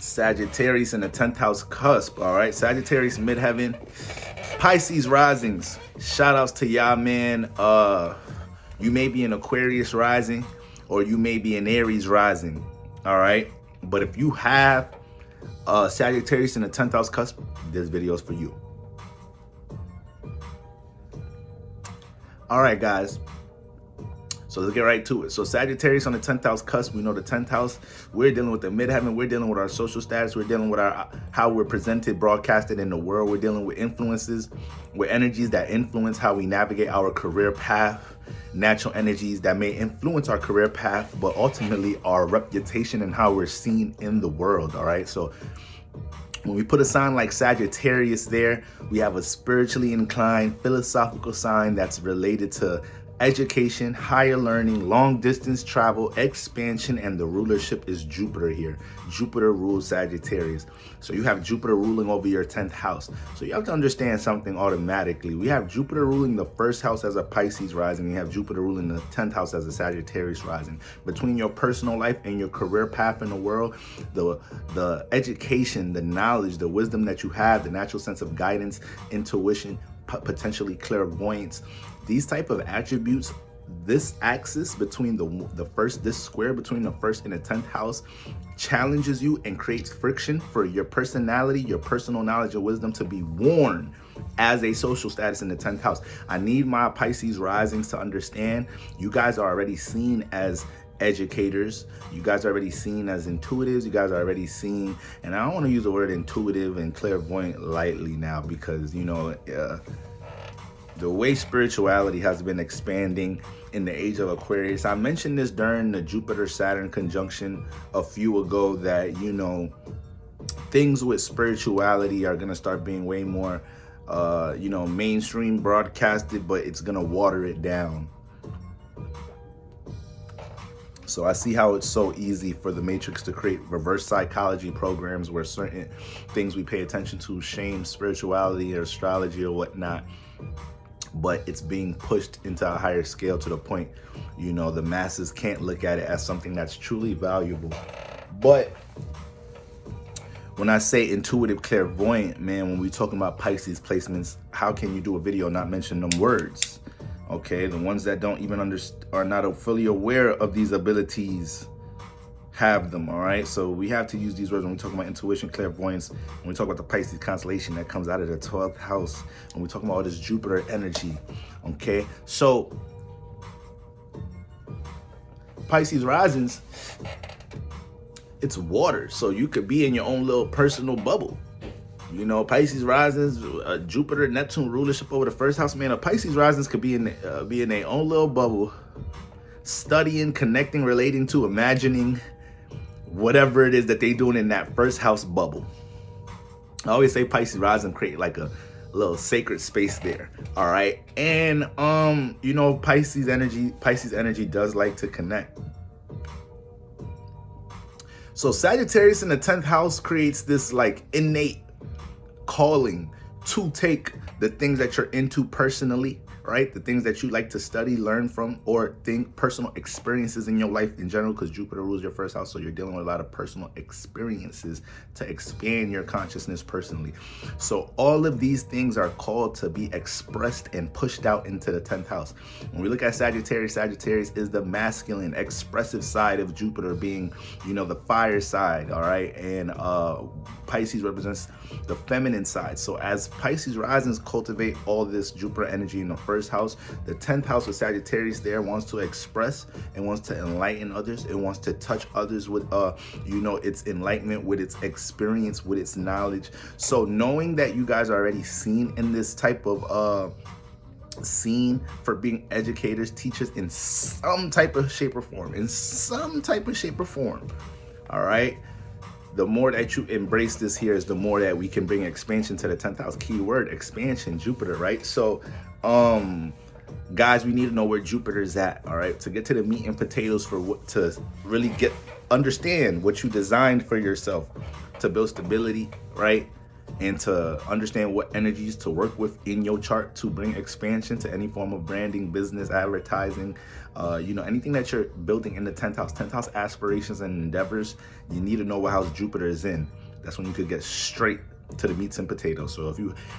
Sagittarius in the 10th house cusp, all right? Sagittarius, midheaven, Pisces risings. Shout outs to y'all, man. You may be an Aquarius rising or you may be an Aries rising, all right? But if you have Sagittarius in the 10th house cusp, this video is for you. All right, guys. So let's get right to it. So Sagittarius on the 10th house cusp, we know the 10th house, we're dealing with the midheaven, we're dealing with our social status, we're dealing with our how we're presented, broadcasted in the world, we're dealing with influences, with energies that influence how we navigate our career path, natural energies that may influence our career path, but ultimately our reputation and how we're seen in the world, all right? So when we put a sign like Sagittarius there, we have a spiritually inclined, philosophical sign that's related to education, higher learning, long distance travel, expansion, and the rulership is Jupiter here. Jupiter rules Sagittarius. So you have Jupiter ruling over your 10th house. So you have to understand something automatically. We have Jupiter ruling the first house as a Pisces rising. We have Jupiter ruling the 10th house as a Sagittarius rising. Between your personal life and your career path in the world, the education, the knowledge, the wisdom that you have, the natural sense of guidance, intuition, potentially clairvoyance, these type of attributes, this axis between this square between the first and the 10th house challenges you and creates friction for your personality, your personal knowledge and wisdom to be worn as a social status in the 10th house. I need my Pisces risings to understand you guys are already seen as educators, you guys are already seen as intuitives, you guys are already seen, and I don't want to use the word intuitive and clairvoyant lightly now because, you know, the way spirituality has been expanding in the age of Aquarius. I mentioned this during the Jupiter-Saturn conjunction a few ago that, you know, things with spirituality are going to start being way more, you know, mainstream broadcasted, but it's going to water it down. So I see how it's so easy for the Matrix to create reverse psychology programs where certain things we pay attention to, shame, spirituality, or astrology or whatnot, but it's being pushed into a higher scale to the point, you know, the masses can't look at it as something that's truly valuable. But when I say intuitive, clairvoyant, man, when we talking about Pisces placements, how can you do a video and not mention them words? Okay, the ones that don't even are not fully aware of these abilities have them, all right? So we have to use these words when we talk about intuition, clairvoyance, when we talk about the Pisces constellation that comes out of the 12th house, when we talk about all this Jupiter energy, okay? So Pisces risings, it's water, so you could be in your own little personal bubble. You know, Pisces risings, Jupiter, Neptune rulership over the first house, man. A Pisces risings could be in their own little bubble, studying, connecting, relating to, imagining whatever it is that they're doing in that first house bubble. I always say Pisces rising create like a little sacred space there, all right? And you know, Pisces energy does like to connect. So Sagittarius in the 10th house creates this like innate calling to take the things that you're into personally, right? The things that you like to study, learn from, or think personal experiences in your life in general, because Jupiter rules your first house. So you're dealing with a lot of personal experiences to expand your consciousness personally. So all of these things are called to be expressed and pushed out into the 10th house. When we look at Sagittarius, Sagittarius is the masculine, expressive side of Jupiter being, you know, the fire side, all right? And Pisces represents the feminine side. So as Pisces risings cultivate all this Jupiter energy in the first house, the 10th house with Sagittarius there wants to express and wants to enlighten others. It wants to touch others with, you know, its enlightenment, with its experience, with its knowledge. So knowing that you guys are already seen in this type of seen for being educators, teachers in some type of shape or form, all right? The more that you embrace this here is the more that we can bring expansion to the 10th house. Keyword expansion, Jupiter, right? So guys, we need to know where Jupiter is at, all right? To get to the meat and potatoes to really understand what you designed for yourself to build stability, right? and to understand what energies to work with in your chart to bring expansion to any form of branding, business, advertising, anything that you're building in the 10th house. 10th house aspirations and endeavors, you need to know what house Jupiter is in. That's when you could get straight to the meats and potatoes. So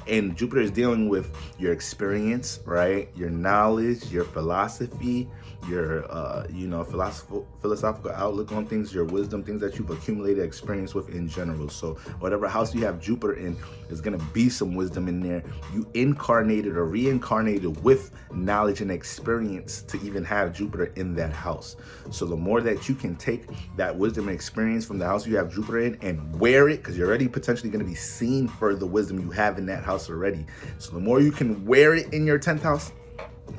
and Jupiter is dealing with your experience, right? Your knowledge, your philosophy, your philosophical outlook on things, your wisdom, things that you've accumulated experience with in general. So whatever house you have Jupiter in, there's gonna be some wisdom in there. You incarnated or reincarnated with knowledge and experience to even have Jupiter in that house. So the more that you can take that wisdom and experience from the house you have Jupiter in and wear it, because you're already potentially gonna be seen for the wisdom you have in that house already. So the more you can wear it in your 10th house,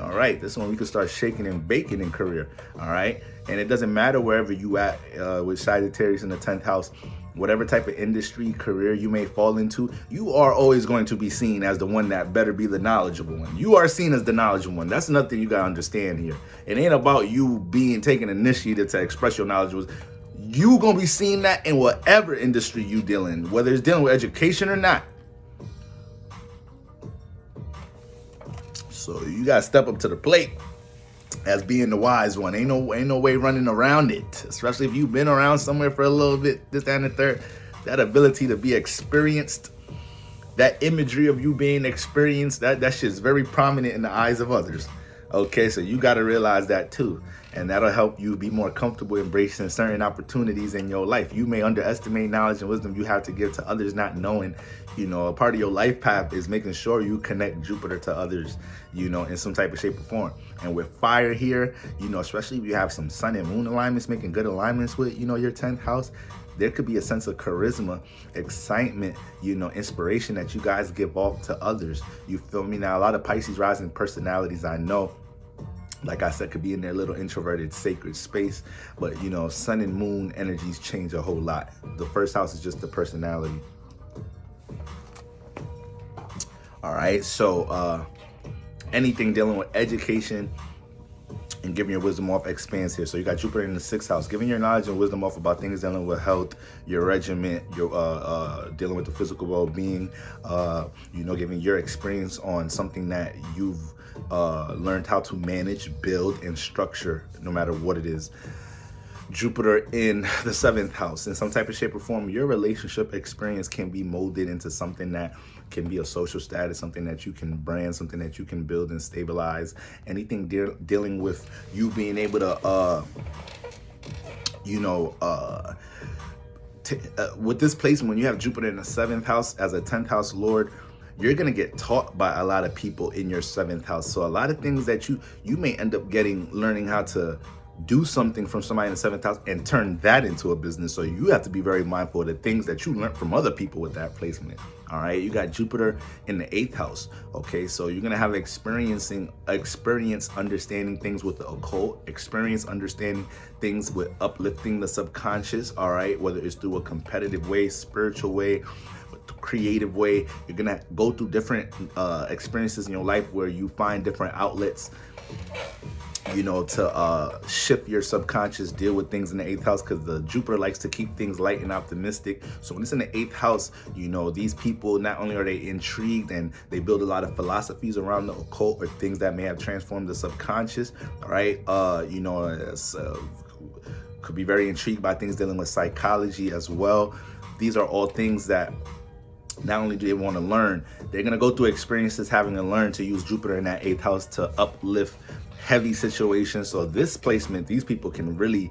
all right, this is when we can start shaking and baking in career. All right, and it doesn't matter wherever you at with Sagittarius in the 10th house, whatever type of industry, career you may fall into, you are always going to be seen as the one that better be the knowledgeable one. You are seen as the knowledgeable one. That's another thing you gotta understand here. It ain't about you taking initiative to express your knowledge. You gonna be seeing that in whatever industry you deal in, whether it's dealing with education or not. So you gotta step up to the plate as being the wise one. Ain't no way running around it. Especially if you've been around somewhere for a little bit, this, that, and the third. That ability to be experienced, that imagery of you being experienced, that shit's very prominent in the eyes of others. Okay, so you gotta realize that too. And that'll help you be more comfortable embracing certain opportunities in your life. You may underestimate knowledge and wisdom you have to give to others, not knowing, a part of your life path is making sure you connect Jupiter to others, in some type of shape or form. And with fire here, especially if you have some sun and moon alignments, making good alignments with, your 10th house, there could be a sense of charisma, excitement, inspiration that you guys give off to others. You feel me? Now, a lot of Pisces rising personalities I know, like I said, could be in their little introverted sacred space, but sun and moon energies change a whole lot. The first house is just the personality. All right, so anything dealing with education and giving your wisdom off expands here. So you got Jupiter in the 6th house, giving your knowledge and wisdom off about things dealing with health, your regiment, your dealing with the physical well-being, giving your experience on something that you've learned how to manage, build, and structure, no matter what it is. Jupiter in the 7th house, in some type of shape or form, your relationship experience can be molded into something that can be a social status, something that you can brand, something that you can build and stabilize. Anything dealing with you being able to, with this placement, when you have Jupiter in the 7th house as a 10th house lord, you're going to get taught by a lot of people in your 7th house. So a lot of things that you may end up learning how to do something from somebody in the 7th house and turn that into a business. So you have to be very mindful of the things that you learned from other people with that placement. All right, you got Jupiter in the 8th house. Okay, so you're gonna have experience understanding things with the occult, experience understanding things with uplifting the subconscious. All right, whether it's through a competitive way, spiritual way, creative way. You're gonna go through different experiences in your life where you find different outlets, to shift your subconscious, deal with things in the 8th house, because the Jupiter likes to keep things light and optimistic. So when it's in the 8th house, these people, not only are they intrigued and they build a lot of philosophies around the occult or things that may have transformed the subconscious, all right? Could be very intrigued by things dealing with psychology as well. These are all things that not only do they want to learn, they're going to go through experiences having to learn to use Jupiter in that 8th house to uplift heavy situations. So this placement, these people can really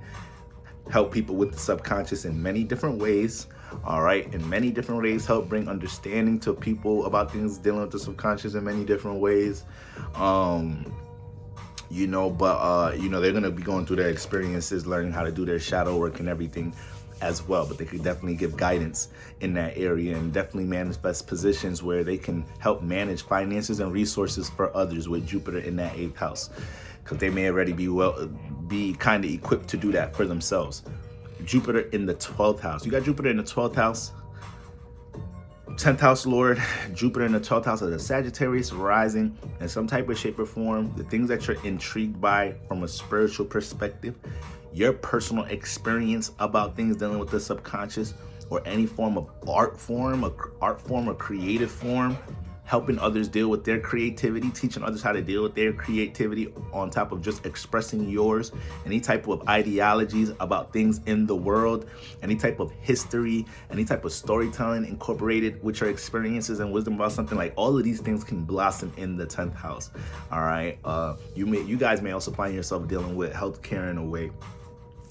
help people with the subconscious in many different ways. All right, in many different ways, help bring understanding to people about things dealing with the subconscious in many different ways. They're gonna be going through their experiences, learning how to do their shadow work and everything as well, but they could definitely give guidance in that area and definitely manifest positions where they can help manage finances and resources for others with Jupiter in that 8th house, because they may already be kind of equipped to do that for themselves. Jupiter in the 12th house. You got Jupiter in the 12th house, 10th house lord, Jupiter in the 12th house of the Sagittarius rising in some type of shape or form. The things that you're intrigued by from a spiritual perspective, your personal experience about things dealing with the subconscious, or any form of art form, or creative form, helping others deal with their creativity, teaching others how to deal with their creativity on top of just expressing yours, any type of ideologies about things in the world, any type of history, any type of storytelling incorporated with your experiences and wisdom about something, like all of these things can blossom in the 10th house. All right. You guys may also find yourself dealing with healthcare in a way,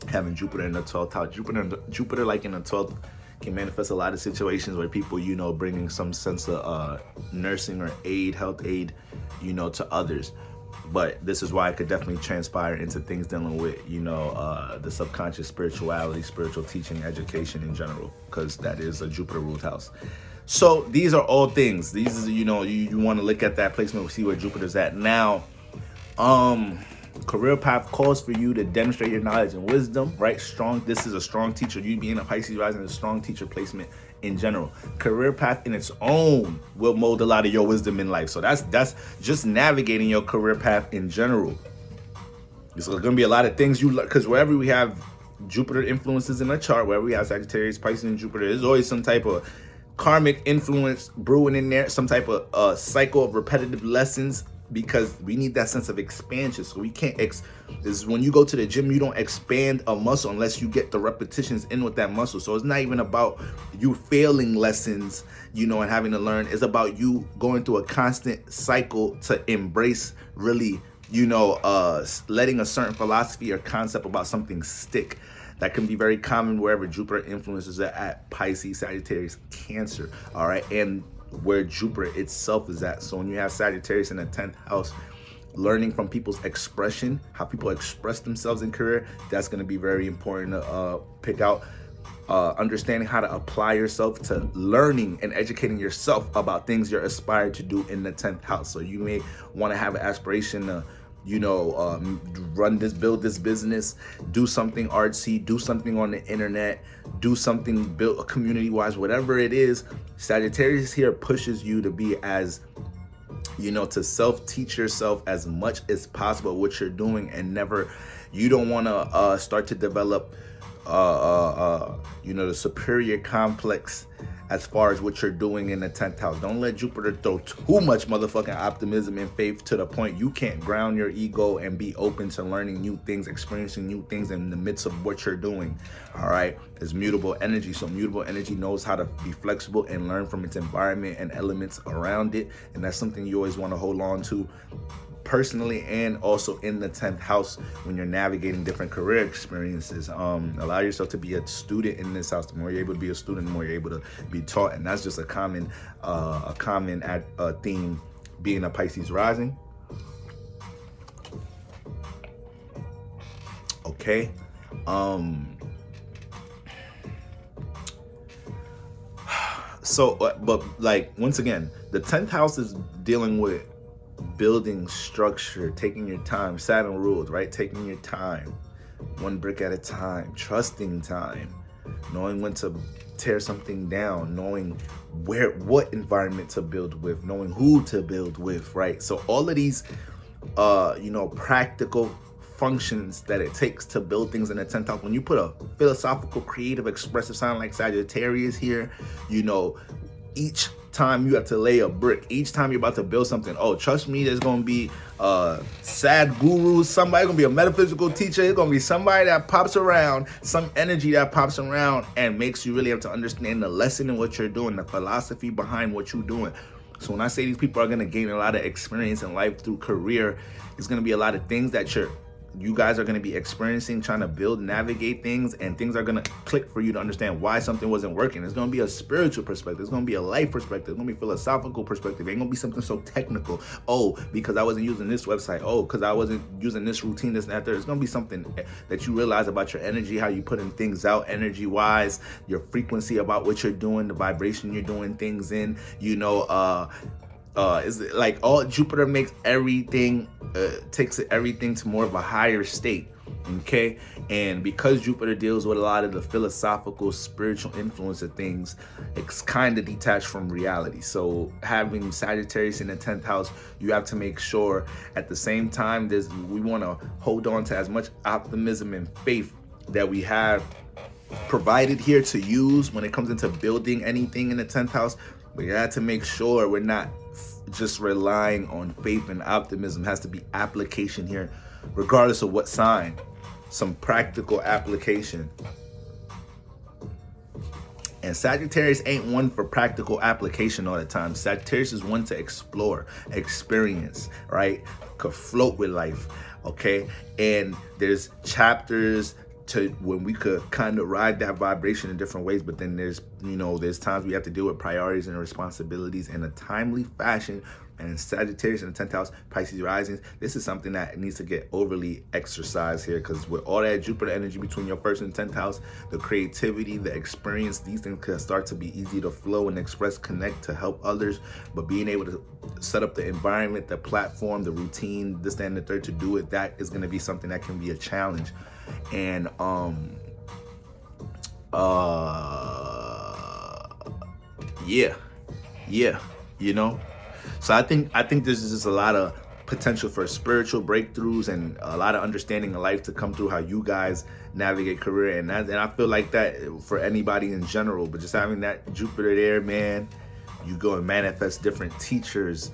having Jupiter in the 12th house. Jupiter like in the 12th can manifest a lot of situations where people, bringing some sense of nursing or health aid, to others. But this is why it could definitely transpire into things dealing with, the subconscious, spirituality, spiritual teaching, education in general, because that is a Jupiter ruled house. So these are all things. These is, you want to look at that placement, see where Jupiter's at now. Career path calls for you to demonstrate your knowledge and wisdom, right? This is a strong teacher. You being a Pisces rising is a strong teacher placement in general. Career path in its own will mold a lot of your wisdom in life. So that's just navigating your career path in general. There's going to be a lot of things because wherever we have Jupiter influences in a chart, wherever we have Sagittarius, Pisces, and Jupiter, there's always some type of karmic influence brewing in there, some type of cycle of repetitive lessons, because we need that sense of expansion. So we can't this is when you go to the gym, you don't expand a muscle unless you get the repetitions in with that muscle. So it's not even about you failing lessons, and having to learn. It's about you going through a constant cycle to embrace really, letting a certain philosophy or concept about something stick. That can be very common wherever Jupiter influences at Pisces, Sagittarius, Cancer, all right? And where Jupiter itself is at. So when you have Sagittarius in the 10th house, learning from people's expression, how people express themselves in career, that's going to be very important to pick out. Understanding how to apply yourself to learning and educating yourself about things you're aspired to do in the 10th house. So you may want to have an aspiration to build this business, do something artsy, do something on the internet, do something built community-wise, whatever it is. Sagittarius here pushes you to be as, to self-teach yourself as much as possible what you're doing, and you don't want to start to develop, the superior complex as far as what you're doing in the 10th house. Don't let Jupiter throw too much motherfucking optimism and faith to the point you can't ground your ego and be open to learning new things, experiencing new things in the midst of what you're doing. All right. It's mutable energy. So mutable energy knows how to be flexible and learn from its environment and elements around it. And that's something you always want to hold on to, personally and also in the 10th house when you're navigating different career experiences. Allow yourself to be a student in this house. The more you're able to be a student, the more you're able to be taught. And that's just a common theme being a Pisces rising. Okay. But like, once again, the 10th house is dealing with building structure, taking your time. Saturn rules, right? Taking your time, one brick at a time, trusting time, knowing when to tear something down, knowing what environment to build with, knowing who to build with, right? So all of these, practical functions that it takes to build things in the 10th house. When you put a philosophical, creative, expressive sign like Sagittarius here, each time you have to lay a brick, each time you're about to build something, trust me, there's going to be sad gurus, somebody going to be a metaphysical teacher, there's going to be somebody that pops around, some energy that pops around and makes you really have to understand the lesson in what you're doing, the philosophy behind what you're doing. So when I say these people are going to gain a lot of experience in life through career, it's going to be a lot of things that you guys are going to be experiencing, trying to build, navigate things, and things are going to click for you to understand why something wasn't working. It's going to be a spiritual perspective. It's going to be a life perspective. It's going to be a philosophical perspective. It ain't going to be something so technical. Because I wasn't using this website. Because I wasn't using this routine, this and that. It's going to be something that you realize about your energy, how you putting things out energy-wise, your frequency about what you're doing, the vibration you're doing things in, is like all Jupiter makes everything, takes everything to more of a higher state. Okay. And because Jupiter deals with a lot of the philosophical, spiritual influence of things, it's kind of detached from reality. So having Sagittarius in the 10th house, you have to make sure at the same time we want to hold on to as much optimism and faith that we have provided here to use when it comes into building anything in the 10th house. We got to make sure we're not just relying on faith and optimism. It has to be application here, regardless of what sign. Some practical application. And Sagittarius ain't one for practical application all the time. Sagittarius is one to explore, experience, right? Could float with life, okay? And there's chapters to when we could kind of ride that vibration in different ways, but then there's, you know, there's times we have to deal with priorities and responsibilities in a timely fashion. And Sagittarius in the 10th house, Pisces rising, this is something that needs to get overly exercised here, because with all that Jupiter energy between your first and 10th house, the creativity, the experience, these things can start to be easy to flow and express, connect to help others. But being able to set up the environment, the platform, the routine, this, that, and the third to do it, that is going to be something that can be a challenge. And yeah, you know. So I think there's just a lot of potential for spiritual breakthroughs and a lot of understanding of life to come through how you guys navigate career. And I feel like that for anybody in general, but just having that Jupiter there, man, you go and manifest different teachers,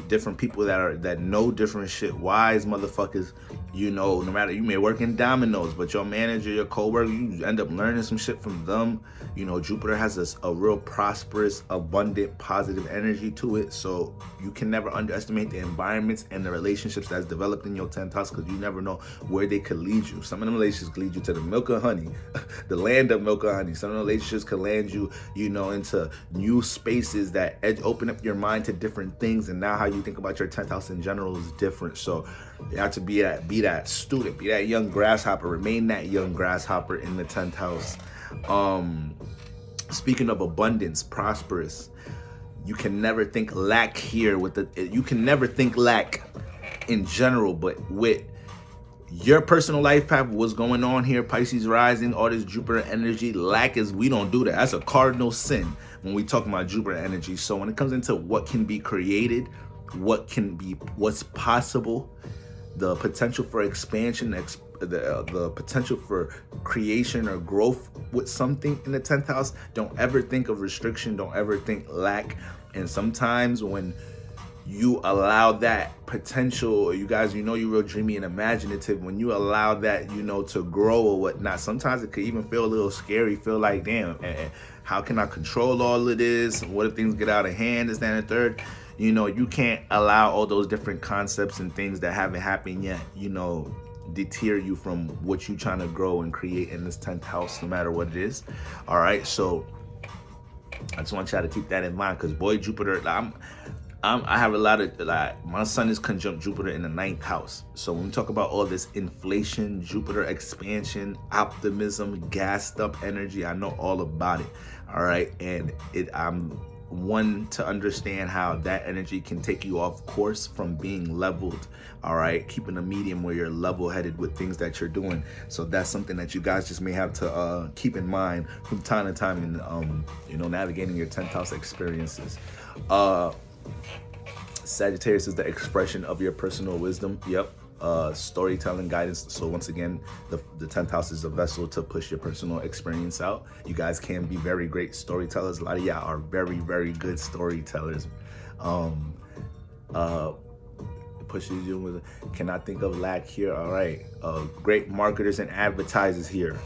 different people that know different shit, wise motherfuckers. You know, no matter, you may work in dominoes, but your manager, your coworker, you end up learning some shit from them. You know, Jupiter has a real prosperous, abundant, positive energy to it. So you can never underestimate the environments and the relationships that's developed in your 10th house, because you never know where they could lead you. Some of them relationships could lead you to the milk and honey, the land of milk and honey. Some of the relationships could land you, you know, into new spaces that open up your mind to different things. And now how you think about your 10th house in general is different. So you have to be that student, be that young grasshopper, remain that young grasshopper in the 10th house. Speaking of abundance, prosperous, you can never think lack here you can never think lack in general, but with your personal life path, what's going on here, Pisces rising, all this Jupiter energy, lack is, we don't do that. That's a cardinal sin when we talk about Jupiter energy. So when it comes into what can be created, what's possible, the potential for expansion, the potential for creation or growth with something in the 10th house, don't ever think of restriction, don't ever think lack. And sometimes when you allow that potential, you guys, you know, you're real dreamy and imaginative, when you allow that, you know, to grow or whatnot, sometimes it could even feel a little scary, feel like, damn, how can I control all of this? What if things get out of hand, this, that, and the third? You know, you can't allow all those different concepts and things that haven't happened yet, you know, deter you from what you're trying to grow and create in this 10th house, no matter what it is. All right, so I just want y'all to keep that in mind, because boy, Jupiter, I have a lot of, like, my sun is conjunct Jupiter in the 9th house. So when we talk about all this inflation, Jupiter expansion, optimism, gassed up energy, I know all about it. All right, and I'm one to understand how that energy can take you off course from being leveled. All right, keeping a medium where you're level headed with things that you're doing. So that's something that you guys just may have to keep in mind from time to time in you know, navigating your 10th house experiences. Sagittarius is the expression of your personal wisdom. Yep. Storytelling guidance. So once again, the 10th house is a vessel to push your personal experience out. You guys can be very great storytellers. A lot of y'all are very, very good storytellers. Pushes you with, cannot think of lack here. All right. Great marketers and advertisers here.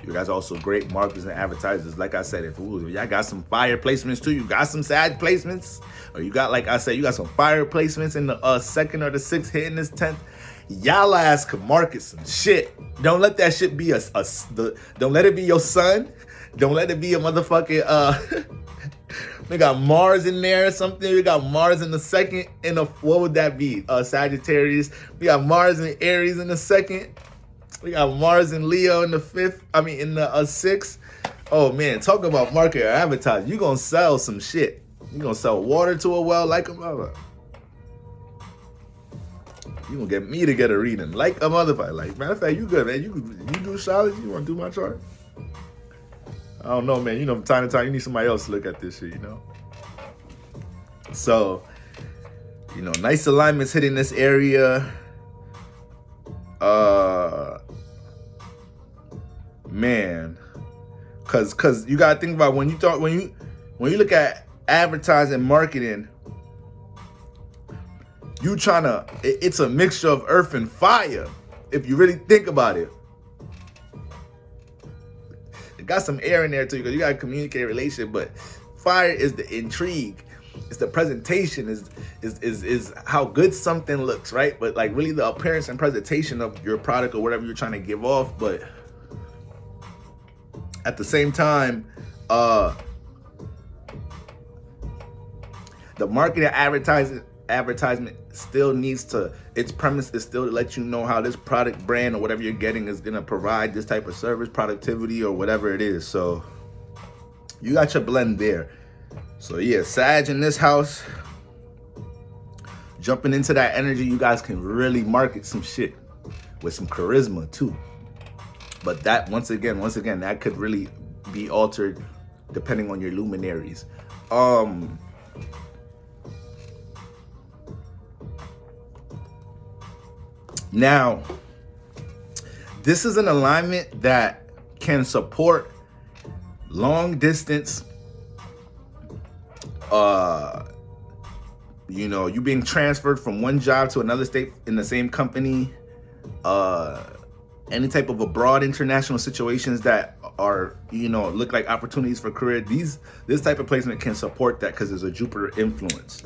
You guys are also great marketers and advertisers. Like I said, if y'all got some fire placements too, you got some Sag placements, or you got, like I said, you got some fire placements in the 2nd or the 6th hitting this 10th, y'all ass could market some shit. Don't let that shit be don't let it be your son. Don't let it be a motherfucking, we got Mars in there or something. We got Mars in the 2nd, and what would that be? Sagittarius. We got Mars and Aries in the 2nd. We got Mars and Leo in the 5th. I mean, in the 6th. Oh man, talk about market or advertising. You gonna sell some shit. You gonna sell water to a well like a mother. You gonna get me to get a reading like a motherfucker. Like, matter of fact, you good, man. You do astrology. You wanna do my chart? I don't know, man. You know, from time to time, you need somebody else to look at this shit. You know. So, you know, nice alignments hitting this area. Man, Cause you gotta think about when you look at advertising, marketing, it's a mixture of earth and fire. If you really think about it, it got some air in there too, because you gotta communicate a relationship. But fire is the intrigue, it's the presentation, is how good something looks, right? But like really the appearance and presentation of your product or whatever you're trying to give off. But at the same time, the marketing advertisement still needs to, its premise is still to let you know how this product, brand, or whatever you're getting is going to provide this type of service, productivity, or whatever it is. So you got your blend there. So yeah, Sag in this house, jumping into that energy, you guys can really market some shit with some charisma too. But that, once again, that could really be altered depending on your luminaries. Now, this is an alignment that can support long distance, you being transferred from one job to another state in the same company, any type of abroad international situations that are, look like opportunities for career. This type of placement can support that because there's a Jupiter influence.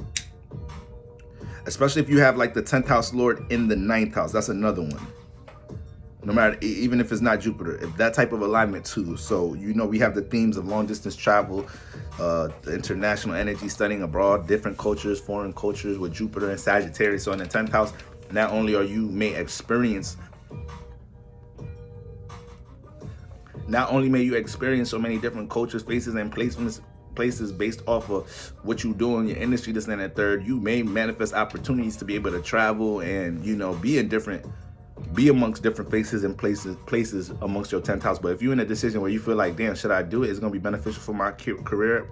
Especially if you have like the 10th house lord in the 9th house. That's another one. No matter, even if it's not Jupiter, if that type of alignment too. So, we have the themes of long distance travel, the international energy, studying abroad, different cultures, foreign cultures with Jupiter and Sagittarius. So in the 10th house, not only are you may you experience so many different cultures, faces, and places based off of what you do in your industry, this and that, third, you may manifest opportunities to be able to travel and be amongst different faces and places amongst your 10th house. But if you're in a decision where you feel like, damn, should I do it? It's going to be beneficial for my career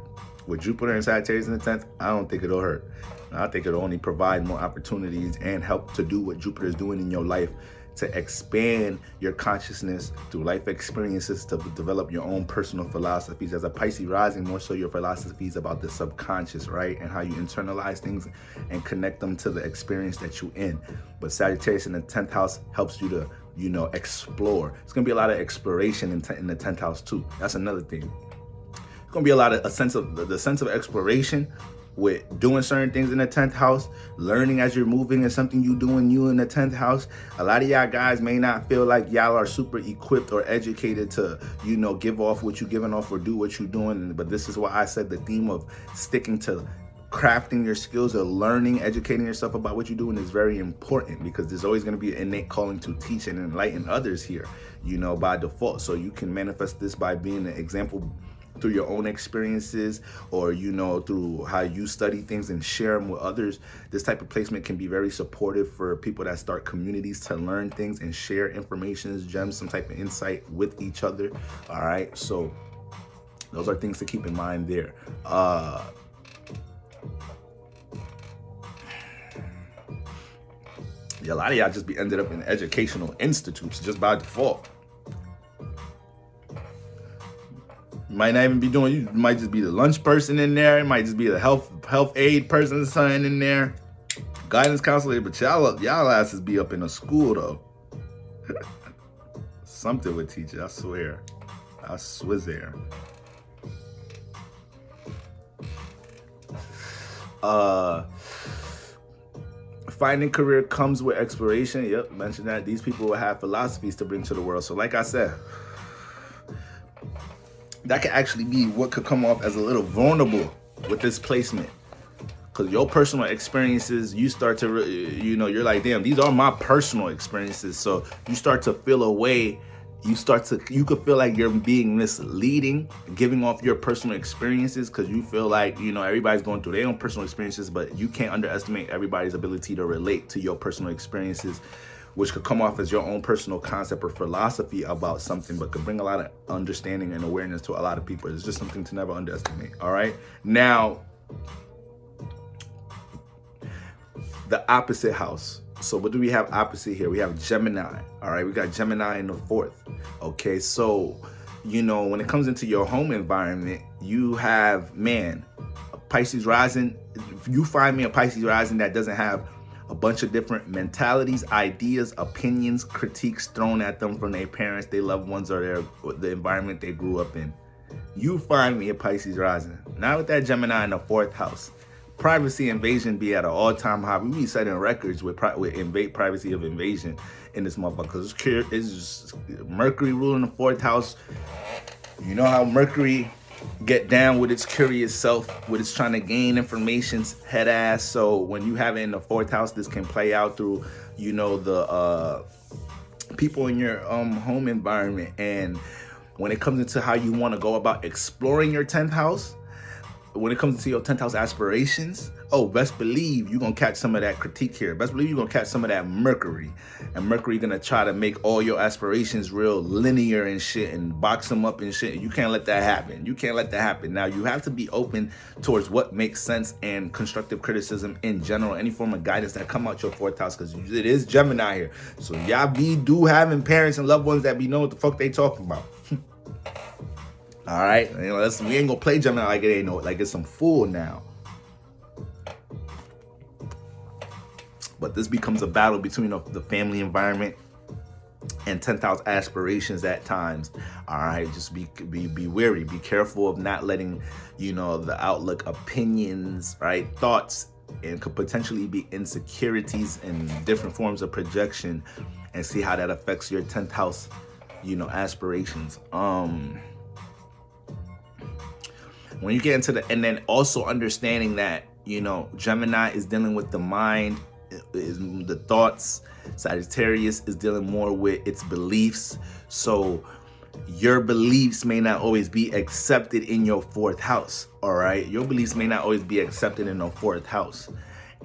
with Jupiter and Sagittarius in the 10th. I don't think it'll hurt. I think it'll only provide more opportunities and help to do what Jupiter is doing in your life, to expand your consciousness through life experiences, to develop your own personal philosophies. As a Pisces rising, more so your philosophies about the subconscious, right? And how you internalize things and connect them to the experience that you're in. But Sagittarius in the 10th house helps you to, explore. It's gonna be a lot of exploration in the 10th house too. That's another thing. It's gonna be the sense of exploration with doing certain things in the 10th house. Learning as you're moving is something you doing in the 10th house. A lot of y'all guys may not feel like y'all are super equipped or educated to, give off what you're giving off or do what you're doing. But this is why I said the theme of sticking to crafting your skills or learning, educating yourself about what you're doing is very important, because there's always going to be an innate calling to teach and enlighten others here, by default. So you can manifest this by being an example through your own experiences, or through how you study things and share them with others. This type of placement can be very supportive for people that start communities to learn things and share information, gems, some type of insight with each other. All right, so those are things to keep in mind there. A lot of y'all just ended up in educational institutes just by default. You might not even be doing, you might just be the lunch person in there. It might just be the health aid person or something in there. Guidance counselor, but y'all asses be up in a school though. Something would teach you, I swear. I swear. Finding career comes with exploration. Yep, mentioned that. These people will have philosophies to bring to the world. So like I said, that could actually be what could come off as a little vulnerable with this placement. Because your personal experiences, you start to, you're like, damn, these are my personal experiences. So you start to feel a way, you could feel like you're being misleading, giving off your personal experiences, because you feel like, everybody's going through their own personal experiences, but you can't underestimate everybody's ability to relate to your personal experiences, which could come off as your own personal concept or philosophy about something, but could bring a lot of understanding and awareness to a lot of people. It's just something to never underestimate, all right? Now, the opposite house. So what do we have opposite here? We have Gemini, all right? We got Gemini in the 4th, okay? So you know, when it comes into your home environment, you have, man, a Pisces rising. If you find me a Pisces rising that doesn't have a bunch of different mentalities, ideas, opinions, critiques thrown at them from their parents, their loved ones, or the environment they grew up in, you find me a Pisces rising. Not with that Gemini in the 4th house. Privacy invasion be at an all-time high. We be setting records with privacy of invasion in this motherfucker. It's just Mercury ruling the 4th house. You know how Mercury get down with its curious self, with its trying to gain information's head ass. So when you have it in the 4th house, this can play out through, you know, the people in your home environment. And when it comes into how you want to go about exploring your 10th house, when it comes to your 10th house aspirations, oh, best believe you're going to catch some of that critique here. Best believe you're going to catch some of that Mercury. And Mercury going to try to make all your aspirations real linear and shit and box them up and shit. You can't let that happen. You can't let that happen. Now, you have to be open towards what makes sense and constructive criticism in general. Any form of guidance that come out your 4th house, because it is Gemini here. So y'all do having parents and loved ones that be know what the fuck they talking about. All right, you know, we ain't gonna play Gemini like it ain't no, like it's some fool now. But this becomes a battle between the family environment and 10th house aspirations at times. All right, just be wary. Be careful of not letting, you know, the outlook, opinions, right, thoughts, and could potentially be insecurities and different forms of projection, and see how that affects your 10th house, you know, aspirations. When you get into and then also understanding that, you know, Gemini is dealing with the mind, is the thoughts. Sagittarius is dealing more with its beliefs. So your beliefs may not always be accepted in your 4th house. All right. Your beliefs may not always be accepted in the 4th house.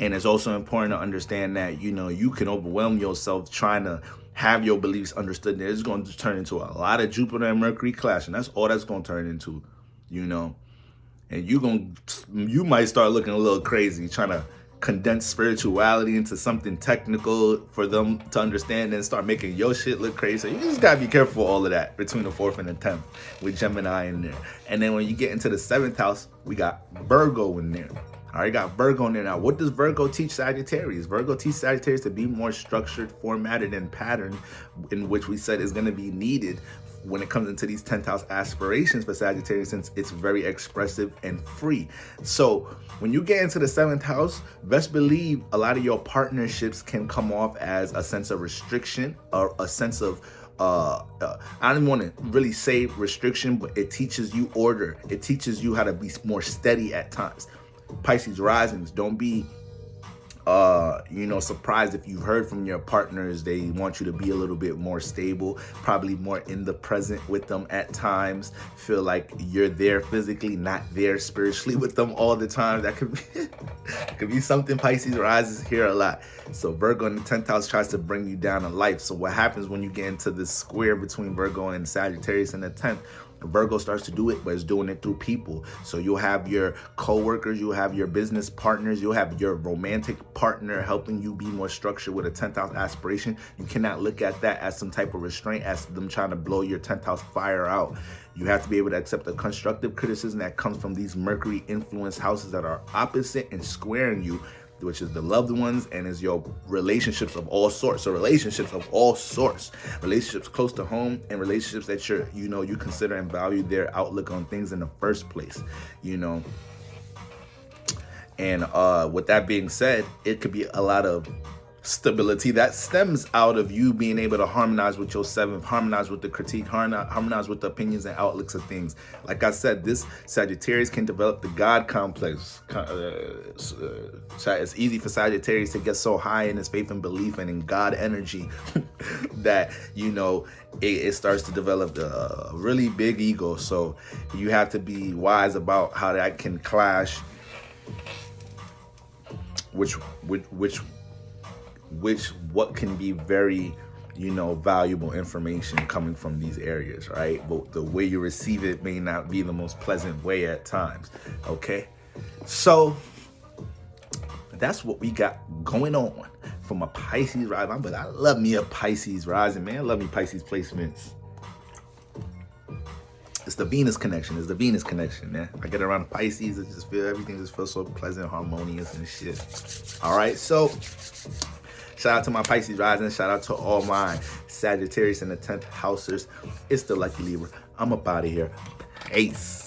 And it's also important to understand that, you know, you can overwhelm yourself trying to have your beliefs understood. It's going to turn into a lot of Jupiter and Mercury clash. And that's all that's going to turn into, you know. And you might start looking a little crazy trying to condense spirituality into something technical for them to understand and start making your shit look crazy. So you just gotta be careful of all of that between the 4th and the 10th with Gemini in there. And then when you get into the 7th house, we got Virgo in there. All right, got Virgo in there. Now, what does Virgo teach Sagittarius? Virgo teaches Sagittarius to be more structured, formatted, and patterned, in which we said is going to be needed when it comes into these 10th house aspirations for Sagittarius, since it's very expressive and free. So when you get into the 7th house, best believe a lot of your partnerships can come off as a sense of restriction or a sense of I don't want to really say restriction, but it teaches you order. It teaches you how to be more steady at times. Pisces risings, don't be you know, surprised if you've heard from your partners they want you to be a little bit more stable, probably more in the present with them at times. Feel like you're there physically, not there spiritually with them all the time. That could be could be something Pisces rises here a lot. So Virgo in the 10th house tries to bring you down in life. So what happens when you get into this square between Virgo and Sagittarius in the 10th? Virgo starts to do it, but it's doing it through people. So you'll have your co-workers, you'll have your business partners, you'll have your romantic partner helping you be more structured with a 10th house aspiration. You cannot look at that as some type of restraint, as them trying to blow your 10th house fire out. You have to be able to accept the constructive criticism that comes from these Mercury influenced houses that are opposite and squaring you, which is the loved ones and is your relationships of all sorts. So relationships of all sorts, relationships close to home, and relationships that you consider and value their outlook on things in the first place, you know. And with that being said, it could be a lot of stability that stems out of you being able to harmonize with your 7th, harmonize with the critique, harmonize with the opinions and outlooks of things. Like I said, this Sagittarius can develop the God complex. It's easy for Sagittarius to get so high in his faith and belief and in God energy that, you know, it starts to develop a really big ego. So you have to be wise about how that can clash, what can be very, you know, valuable information coming from these areas, right? But the way you receive it may not be the most pleasant way at times, okay? So that's what we got going on from a Pisces rising. But I love me a Pisces rising, man. I love me Pisces placements. the Venus connection. It's the Venus connection, man. I get around Pisces, it just feel everything just feels so pleasant, harmonious and shit. All right, so shout out to my Pisces rising. Shout out to all my Sagittarius in the 10th housers. It's the lucky Libra. I'm up out of here. Peace.